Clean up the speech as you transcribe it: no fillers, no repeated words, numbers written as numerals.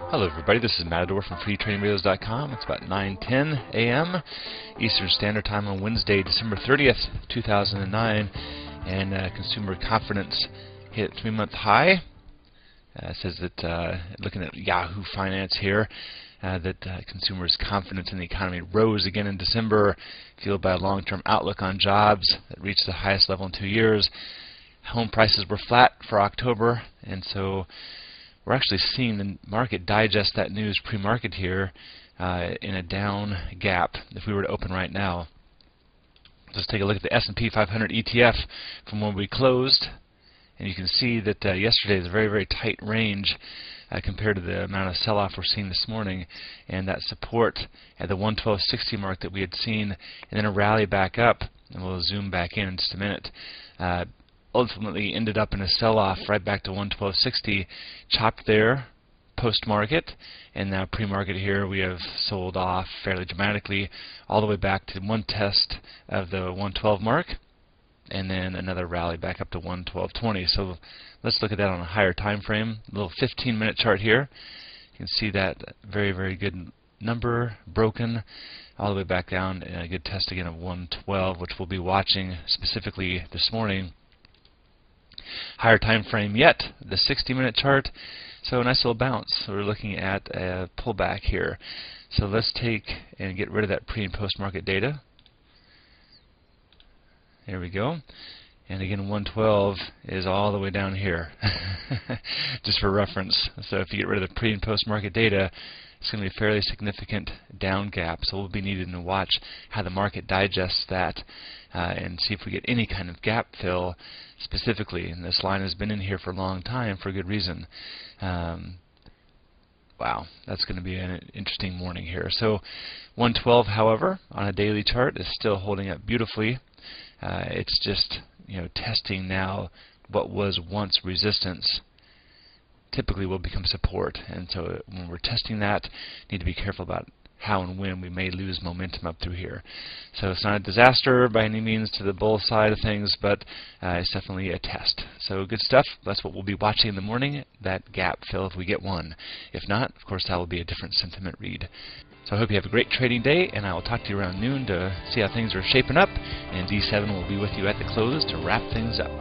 Hello everybody, this is Matador from freetradingradios.com. It's about 9:10 a.m. Eastern Standard Time on Wednesday, December 30th, 2009, and consumer confidence hit 3-month high. It says that, looking at Yahoo Finance here, that consumers' confidence in the economy rose again in December, fueled by a long-term outlook on jobs that reached the highest level in 2 years. Home prices were flat for October, and so we're actually seeing the market digest that news pre-market here in a down gap if we were to open right now. Let's take a look at the S&P 500 ETF from when we closed, and you can see that yesterday is a very, very tight range compared to the amount of sell-off we're seeing this morning, and that support at the 112.60 mark that we had seen, and then a rally back up, and we'll zoom back in just a minute. Ultimately ended up in a sell-off right back to 112.60, chopped there post-market, and now pre-market here we have sold off fairly dramatically all the way back to one test of the 112 mark, and then another rally back up to 112.20. So let's look at that on a higher time frame. A little 15-minute chart here. You can see that very, very good number broken all the way back down, and a good test again of 112, which we'll be watching specifically this morning. Higher time frame yet, the 60-minute chart. So a nice little bounce. So we're looking at a pullback here. So let's take and get rid of that pre and post market data. There we go. And again, 112 is all the way down here, just for reference. So if you get rid of the pre and post market data, it's going to be a fairly significant down gap. So we'll be needing to watch how the market digests that and see if we get any kind of gap fill specifically. And this line has been in here for a long time for a good reason. Wow, that's going to be an interesting morning here. So 112, however, on a daily chart is still holding up beautifully. It's just, testing now what was once resistance typically will become support, and so when we're testing that, need to be careful about how and when we may lose momentum up through here. So it's not a disaster by any means to the bull side of things, but it's definitely a test. So good stuff. That's what we'll be watching in the morning, that gap fill if we get one. If not, of course, that will be a different sentiment read. So I hope you have a great trading day, and I will talk to you around noon to see how things are shaping up, and D7 will be with you at the close to wrap things up.